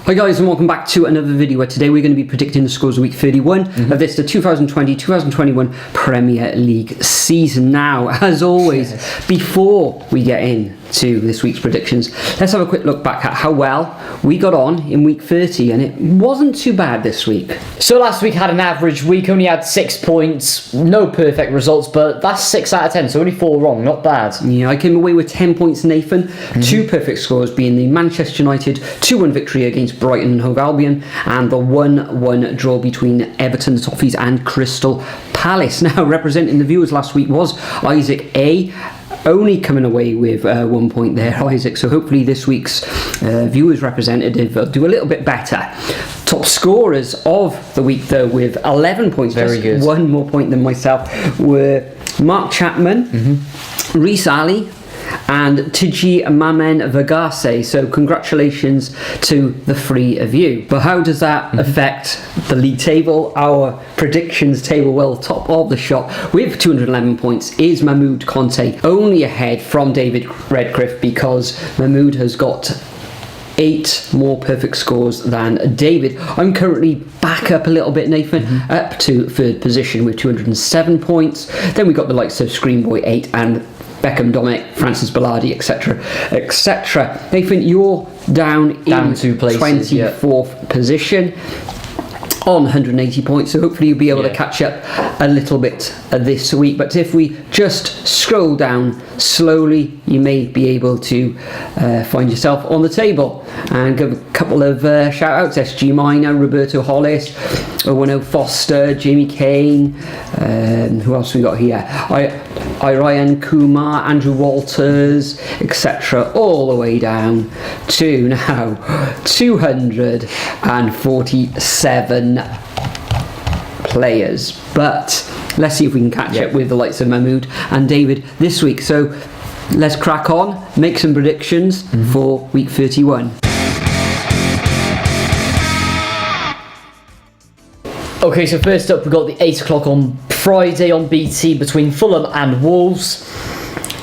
Hi guys, and welcome back to another video where today we're going to be predicting the scores of week 31 of this, the 2020-2021 Premier League season. Now, as always, before we get into this week's predictions, let's have a quick look back at how well we got on in week 30, and it wasn't too bad this week. So last week had an average week, only had 6 points, no perfect results, but that's 6 out of 10, so only 4 wrong, not bad. Yeah, I came away with 10 points, Nathan, 2 perfect scores being the Manchester United 2-1 victory against Brighton and Hove Albion, and the 1-1 draw between Everton, the Toffees, and Crystal Palace. Now, representing the viewers last week was Isaac A, only coming away with 1 point there, Isaac. So hopefully this week's viewers representative will do a little bit better. Top scorers of the week, though, with 11 points, very good, 1 more point than myself, were Mark Chapman, Reece Ali, and Tiji Mamen Vagase. So congratulations to the 3 of you. But how does that affect the league table? Our predictions table, well, top of the shop with 211 points is Mahmoud Conte, only ahead from David Redcliffe because Mahmoud has got 8 more perfect scores than David. I'm currently back up a little bit, Nathan, up to 3rd position with 207 points. Then we got the likes of Screenboy 8 and Beckham Dominic, Francis Bellardi, etc., etc. Nathan, you're down in 2 places, 24th position on 180 points, so hopefully you'll be able to catch up a little bit this week. But if we just scroll down slowly, you may be able to find yourself on the table and give a couple of shout outs: SG Minor, Roberto Hollis, Owen Foster, Jamie Kane, who else we got here? Ryan Kumar, Andrew Walters, etc., all the way down to now 247 players. But let's see if we can catch up with the likes of Mahmoud and David this week. So let's crack on, make some predictions for week 31. Okay, so first up, we've got the 8 o'clock on Friday on BT between Fulham and Wolves.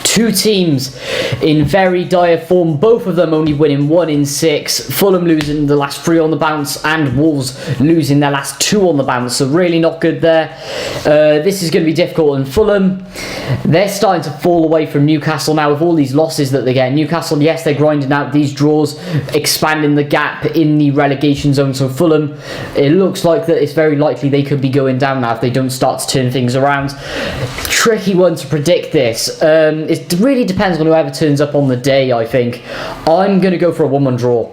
2 teams in very dire form, both of them only winning 1 in 6. Fulham losing the last 3 on the bounce and Wolves losing their last 2 on the bounce, so really not good there. This is going to be difficult, and Fulham, they're starting to fall away from Newcastle now with all these losses that they get. Newcastle, yes, they're grinding out these draws, expanding the gap in the relegation zone, so Fulham, it looks like that it's very likely they could be going down now if they don't start to turn things around. Tricky one to predict this. It really depends on whoever turns up on the day, I think. I'm going to go for a 1-1 draw.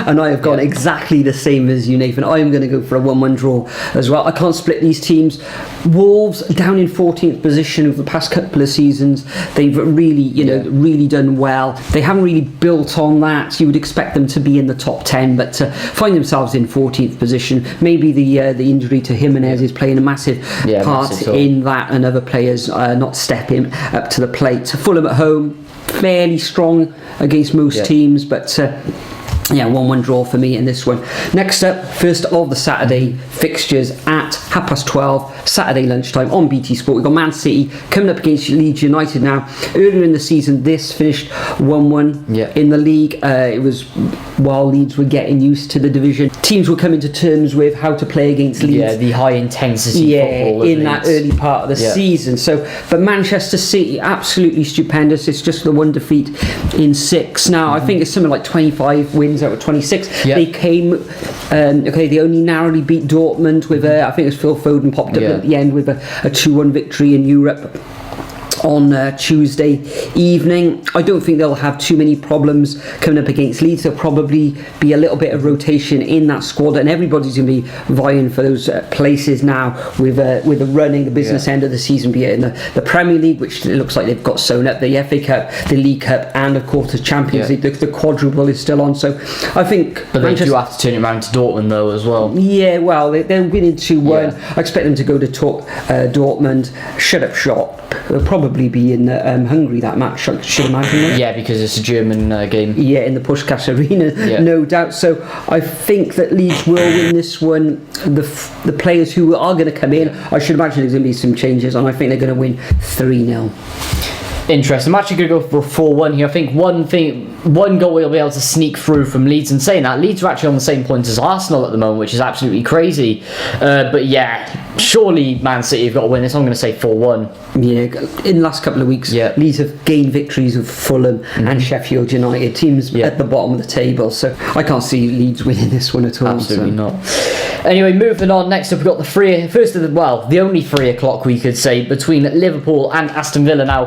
And I have gone exactly the same as you, Nathan. I'm going to go for a 1-1 draw as well. I can't split these teams. Wolves down in 14th position over the past couple of seasons. They've really, really done well. They haven't really built on that. You would expect them to be in the top 10, but to find themselves in 14th position, maybe the injury to Jimenez is playing a massive part in that, and other players not stepping up to the plate. Fulham at home, fairly strong against most teams, but 1-1 draw for me in this one. Next up, first of the Saturday fixtures at 12:30 Saturday lunchtime on BT Sport. We've got Man City coming up against Leeds United. Now, earlier in the season, this finished 1-1 in the league. It was while Leeds were getting used to the division. Teams were coming to terms with how to play against Leeds. Yeah, the high intensity football in that early part of the season. So, but Manchester City, absolutely stupendous. It's just the 1 defeat in 6. Now, I think it's something like 25 wins out of 26. They came, they only narrowly beat Dortmund with I think it was Phil Foden popped up at the end with a 2-1 victory in Europe on Tuesday evening. I don't think they'll have too many problems coming up against Leeds. There'll probably be a little bit of rotation in that squad, and everybody's going to be vying for those places now with the running, the business end of the season, be it in the Premier League, which it looks like they've got sewn up, the FA Cup, the League Cup, and of course the Champions League. The quadruple is still on, so I think. But they do have to turn it around to Dortmund though as well. Yeah, well, they're winning 2-1. I expect them to go to Dortmund, shut up shop. They'll probably be in Hungary that match, I should imagine. Yeah, because it's a German game. Yeah, in the Puskás Arena, no doubt. So I think that Leeds will win this one. The players who are going to come in, I should imagine there's going to be some changes, and I think they're going to win 3-0. Interesting. I'm actually going to go for a 4-1 here. I think one goal we'll be able to sneak through from Leeds. And saying that, Leeds are actually on the same points as Arsenal at the moment, which is absolutely crazy. But yeah, surely Man City have got to win this. I'm going to say 4-1. Yeah, in the last couple of weeks, Leeds have gained victories of Fulham and Sheffield United, teams at the bottom of the table. So I can't see Leeds winning this one at all. Absolutely not. Anyway, moving on. Next up, we've got the only 3 o'clock we could say between Liverpool and Aston Villa. Now,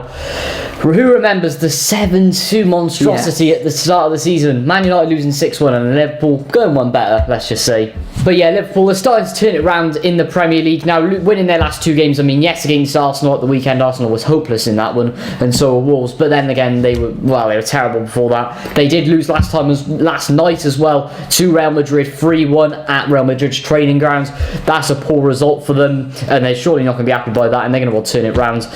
who remembers the 7-2 monstrosity at the start of the season? Man United losing 6-1 and Liverpool going one better, let's just say. But yeah, Liverpool are starting to turn it around in the Premier League now, winning their last 2 games. I mean, yes, against Arsenal at the weekend, Arsenal was hopeless in that one, and so were Wolves. But then again, they were terrible before that. They did lose last night as well to Real Madrid 3-1 at Real Madrid's training grounds. That's a poor result for them, and they're surely not going to be happy by that, and they're going to want to turn it around.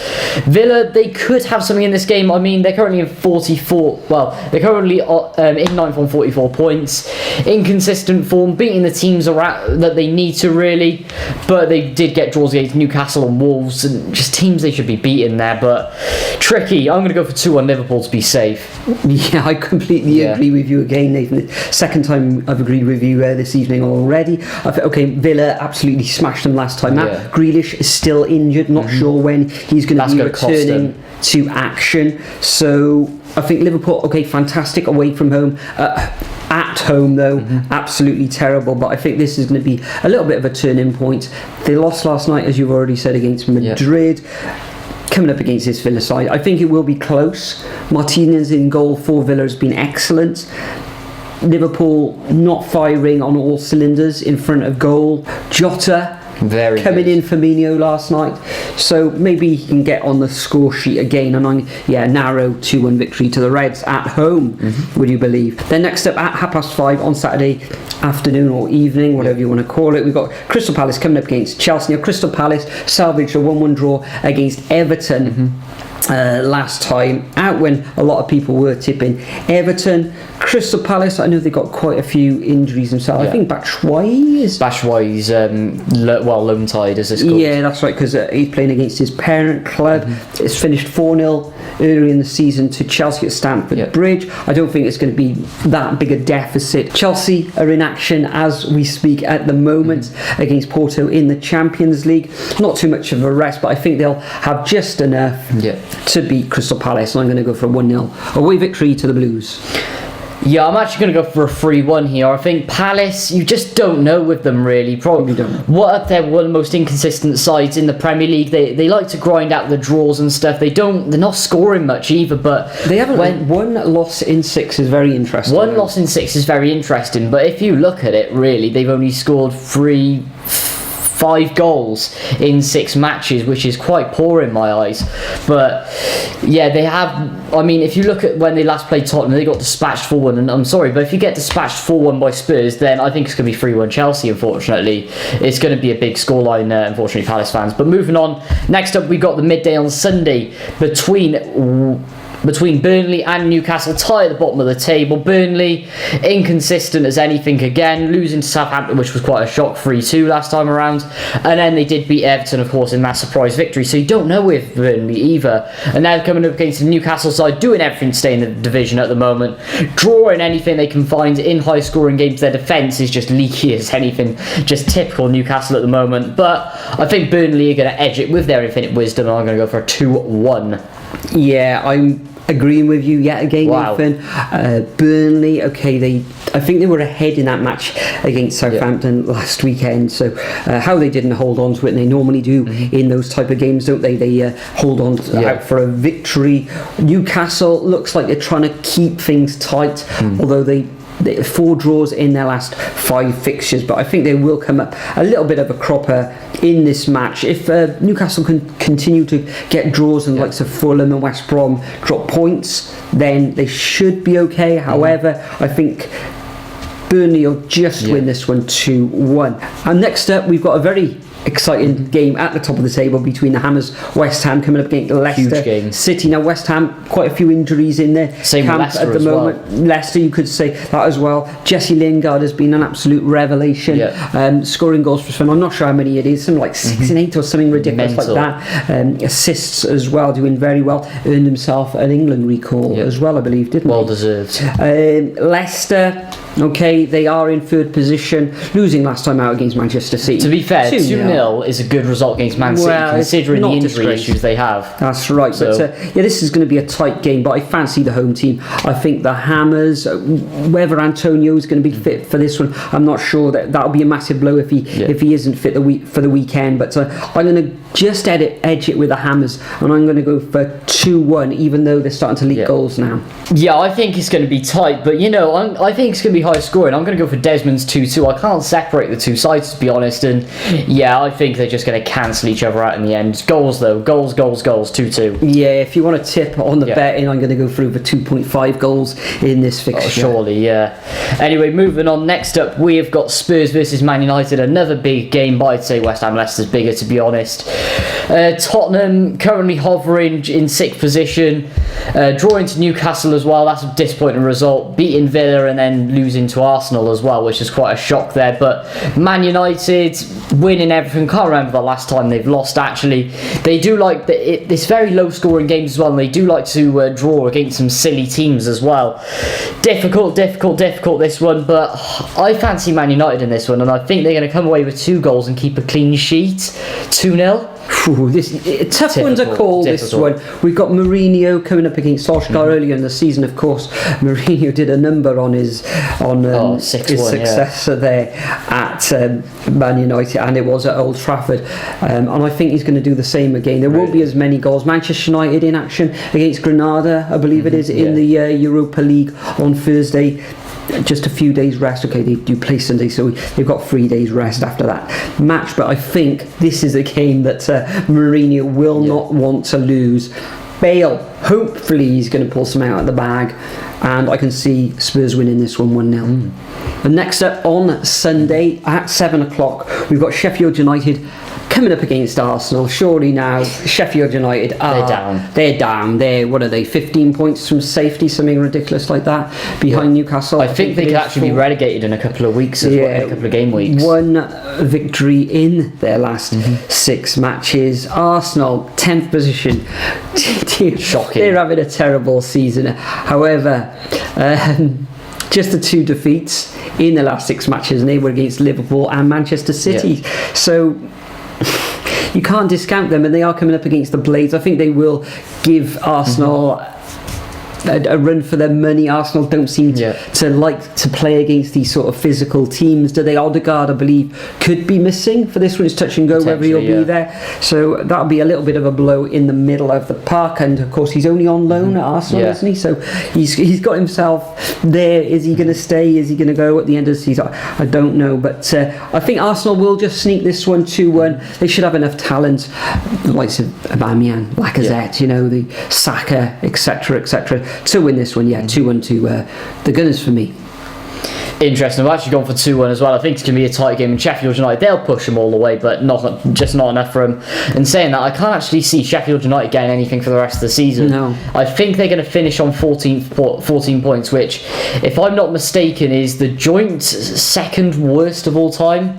Villa, they could have something in this game. I mean, they're currently in 44. Well, they're currently in 9th on 44 points. Inconsistent form, beating the teams around that they need to really, but they did get draws against Newcastle and Wolves, and just teams they should be beating there. But tricky. I'm going to go for 2-1 Liverpool to be safe. Yeah, I completely agree with you again, Nathan. Second time I've agreed with you this evening already. Villa absolutely smashed them last time. Matt Grealish is still injured. Not sure when he's going to be returning to action. So I think Liverpool, fantastic away from home. At home though, absolutely terrible. But I think this is going to be a little bit of a turning point. They lost last night, as you've already said, against Madrid. Coming up against this Villa side, I think it will be close. Martinez in goal for Villa has been excellent. Liverpool not firing on all cylinders in front of goal. Jota coming in for Firmino last night, so maybe he can get on the score sheet again. And narrow 2-1 victory to the Reds at home. Would you believe? Then next up at 5:30 on Saturday afternoon or evening, whatever you want to call it, we've got Crystal Palace coming up against Chelsea. Now, Crystal Palace salvaged a 1-1 draw against Everton last time out, when a lot of people were tipping Everton. Crystal Palace, I know they got quite a few injuries themselves. I think Batshuayi's loan tied, as it's called. Yeah, that's right, because he's playing against his parent club. It's finished 4-0 earlier in the season to Chelsea at Stamford Bridge. I don't think it's going to be that big a deficit. Chelsea are in action as we speak at the moment against Porto in the Champions League. Not too much of a rest, but I think they'll have just enough to beat Crystal Palace, and I'm going to go for a 1-0 away victory to the Blues. Yeah, I'm actually going to go for a 3-1 here. I think Palace, you just don't know with them really. Probably don't. What if they're one of the most inconsistent sides in the Premier League? They like to grind out the draws and stuff. They're not scoring much either, but they haven't. One loss in 6 is very interesting. One loss in 6 is very interesting, but if you look at it, really, they've only scored 5 goals in 6 matches, which is quite poor in my eyes. But yeah, they have. I mean, if you look at when they last played Tottenham, they got dispatched 4-1, and I'm sorry, but if you get dispatched 4-1 by Spurs, then I think it's going to be 3-1 Chelsea. Unfortunately, it's going to be a big scoreline. Unfortunately, Palace fans. But moving on, next up we got the midday on Sunday between Burnley and Newcastle, tie at the bottom of the table. Burnley, inconsistent as anything again, losing to Southampton, which was quite a shock, 3-2 last time around. And then they did beat Everton, of course, in that surprise victory. So you don't know with Burnley either. And now coming up against the Newcastle side, doing everything to stay in the division at the moment, drawing anything they can find in high-scoring games. Their defence is just leaky as anything, just typical Newcastle at the moment. But I think Burnley are going to edge it with their infinite wisdom, and I'm going to go for a 2-1. Yeah, I'm agreeing with you yet again, Nathan. Burnley, I think they were ahead in that match against Southampton last weekend. So how they didn't hold on to it, and they normally do in those type of games, don't they? They hold on out for a victory. Newcastle looks like they're trying to keep things tight, although they 4 draws in their last 5 fixtures, but I think they will come up a little bit of a cropper in this match. If Newcastle can continue to get draws and likes of Fulham and West Brom drop points, then they should be okay. However, I think Burnley will just win this one 2-1. And next up, we've got a very exciting game at the top of the table between the Hammers. West Ham coming up against Leicester Huge game. City. Now West Ham, quite a few injuries in there. Same with Leicester at the as moment. well. Leicester, you could say that as well. Jesse Lingard has been an absolute revelation. Scoring goals for Spurs. I'm not sure how many it is, something like 6 and 8 or something ridiculous Mental. like that. Assists as well, doing very well. Earned himself an England recall as well, I believe, didn't Well he? deserved. Leicester, okay, they are in third position, losing last time out against Manchester City. To be fair, 2-0. 2-0 is a good result against Man City, Well, it's considering the not injury disgraced. issues they have. That's right. So- But this is going to be a tight game, but I fancy the home team. I think the Hammers, whether Antonio is going to be fit for this one, I'm not sure. That'll be a massive blow if he isn't fit for the weekend. But I'm going to just edge it with the Hammers, and I'm going to go for 2-1, even though they're starting to leak goals now. Yeah, I think it's going to be tight, but I think it's going to be high scoring. I'm going to go for Desmond's 2-2. I can't separate the two sides, to be honest, and I think they're just going to cancel each other out in the end. Goals though, goals, 2-2. Yeah, if you want to tip on the betting, I'm going to go for over 2.5 goals in this fixture. Surely, yeah. Anyway, moving on. Next up, we have got Spurs versus Man United. Another big game, but I'd say West Ham Leicester's bigger, to be honest. Tottenham currently hovering in 6th position, drawing to Newcastle as well. That's a disappointing result. Beating Villa and then losing to Arsenal as well, which is quite a shock there. But Man United winning everything. Can't remember the last time they've lost, actually. They do like this very low scoring games as well, and they do like to draw against some silly teams as well. Difficult this one, but I fancy Man United in this one, and I think they're going to come away with 2 goals and keep a clean sheet. 2-0. Tough one to call, this one. We've got Mourinho coming up against Solskjaer earlier in the season. Of course, Mourinho did a number on his successor there at Man United, and it was at Old Trafford. And I think he's going to do the same again. There won't be as many goals. Manchester United in action against Granada, I believe it is, in the Europa League on Thursday. Just a few days rest. Okay, they do play Sunday, so they've got 3 days rest after that match. But I think this is a game that Mourinho will not want to lose. Bale, hopefully he's going to pull some out of the bag, and I can see Spurs winning this one 1-0. And next up on Sunday at 7 o'clock, we've got Sheffield United coming up against Arsenal. Surely now Sheffield United they're down. They're, what are they, 15 points from safety, something ridiculous like that, behind Newcastle. I think they could actually be relegated in a couple of weeks as well, in a couple of game weeks. 1 victory in their last 6 matches. Arsenal 10th position. Shocking. They're having a terrible season. However, just the 2 defeats in the last 6 matches, and they were against Liverpool and Manchester City. So you can't discount them, and they are coming up against the Blades. I think they will give Arsenal a run for their money. Arsenal don't seem to like to play against these sort of physical teams, do they? Odegaard, I believe, could be missing for this one. It's touch and go whether he'll be there, so that'll be a little bit of a blow in the middle of the park. And of course he's only on loan at Arsenal, isn't he? So he's got himself there. Is he going to stay? Is he going to go at the end of the season? I don't know, but I think Arsenal will just sneak this one 2-1. They should have enough talent, the likes of Aubameyang, Lacazette, the Saka, etc., to win this one. 2-1 to the Gunners for me. Interesting. I've actually gone for 2-1 as well. I think it's going to be a tight game. And Sheffield United, they'll push them all the way, but not enough for them. And saying that, I can't actually see Sheffield United getting anything for the rest of the season. No. I think they're going to finish on 14 points, which, if I'm not mistaken, is the joint 2nd worst of all time.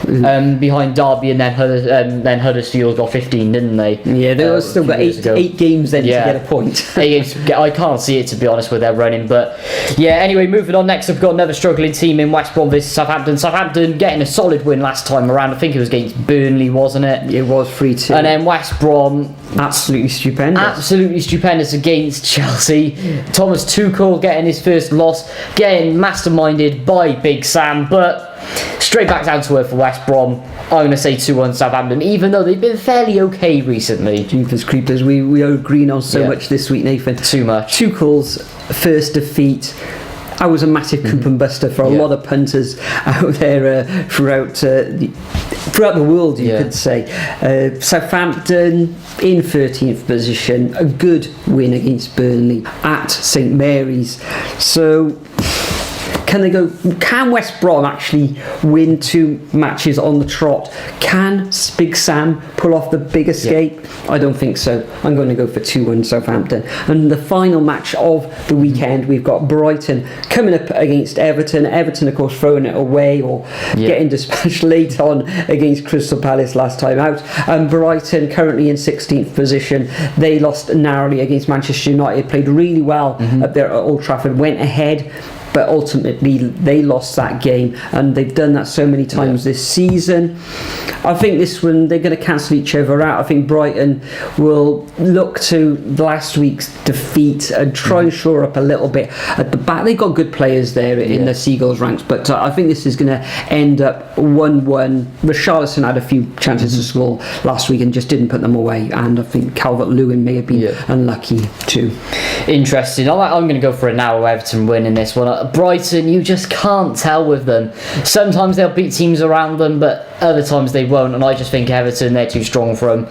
Behind Derby, and then Huddersfield got 15, didn't they? Yeah, they still got 8 games then to get a point. 8 games. I can't see it, to be honest, with their running. But anyway, moving on. Next, we've got another struggling team in West Brom versus Southampton. Southampton getting a solid win last time around. I think it was against Burnley, wasn't it? It was 3-2. And then West Brom, absolutely stupendous against Chelsea. Thomas Tuchel getting his first loss, getting masterminded by Big Sam, but straight back down to earth for West Brom. I'm going to say 2-1 Southampton, even though they've been fairly okay recently. Jeepers creepers, we are agreeing on so much this week, Nathan. Too much. Tuchel's first defeat. I was a massive coup and buster for a lot of punters out there throughout the world, you could say. Southampton in 13th position, a good win against Burnley at St Mary's. So Can they go? Can West Brom actually win 2 matches on the trot? Can Big Sam pull off the big escape? I don't think so. I'm going to go for 2-1 Southampton. And the final match of the weekend, we've got Brighton coming up against Everton. Everton, of course, throwing it away or getting dispatched late on against Crystal Palace last time out. And Brighton currently in 16th position. They lost narrowly against Manchester United, played really well up there at Old Trafford, went ahead, but ultimately they lost that game, and they've done that so many times this season. I think this one they're going to cancel each other out. I think Brighton will look to last week's defeat and try and shore up a little bit at the back. They've got good players there in the Seagulls ranks, but I think this is going to end up 1-1. Richarlison had a few chances to score last week and just didn't put them away, and I think Calvert-Lewin may have been unlucky too. Interesting. I'm going to go for a narrow Everton win in this one. Brighton, you just can't tell with them. Sometimes they'll beat teams around them, but other times they won't, and I just think Everton, they're too strong for them.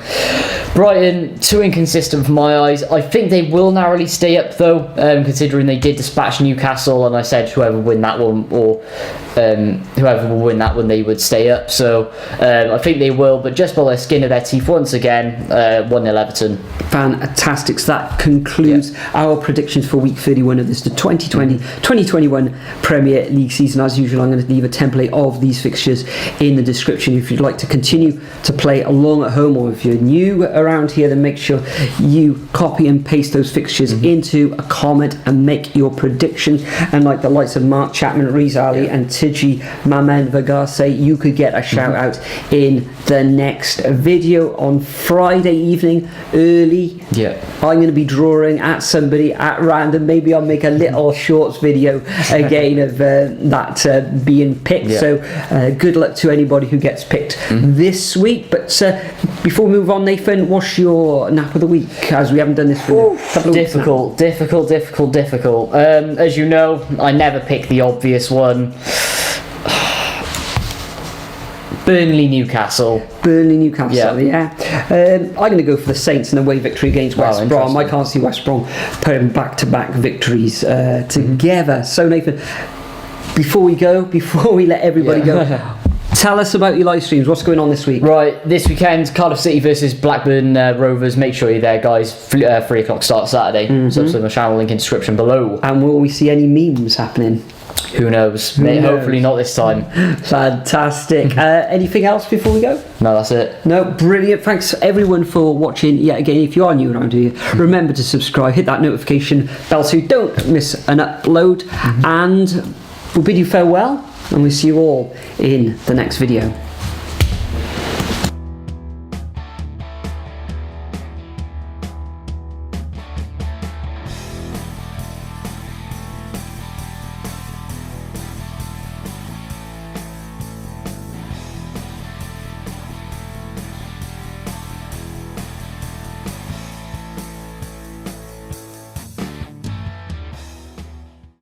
Brighton, too inconsistent for my eyes. I think they will narrowly stay up though, considering they did dispatch Newcastle, and I said whoever win that one, or whoever will win that one, they would stay up. So I think they will, but just by the skin of their teeth once again. 1-0 Everton. Fantastic. So that concludes our predictions for week 31 of this, the 2020-2021 Premier League season. As usual, I'm going to leave a template of these fixtures in the description if you'd like to continue to play along at home, or if you're new around here, then make sure you copy and paste those fixtures into a comment and make your predictions. And like the likes of Mark Chapman, Reece Ali and Tiji Mamen Vagar say, you could get a shout out in the next video on Friday evening early. I'm going to be drawing at somebody at random. Maybe I'll make a little shorts video again of that being picked. So good luck to anybody who gets picked this week. But before we move on, Nathan, what's your nap of the week, as we haven't done this for a couple of weeks now? Difficult. As you know, I never pick the obvious one. Burnley Newcastle. I'm going to go for the Saints in a away victory against West Brom. I can't see West Brom putting back-to-back victories together. So Nathan, before we let everybody go, tell us about your live streams. What's going on this week? Right, this weekend, Cardiff City versus Blackburn Rovers. Make sure you're there, guys. 3 o'clock start Saturday. Subscribe to my channel, link in description below. And will we see any memes happening? Who knows? Hopefully not this time. Fantastic. Anything else before we go? No, that's it. No, brilliant. Thanks everyone for watching yet again. If you are new around here, remember to subscribe, hit that notification bell so you don't miss an upload. And we'll bid you farewell, and we'll see you all in the next video.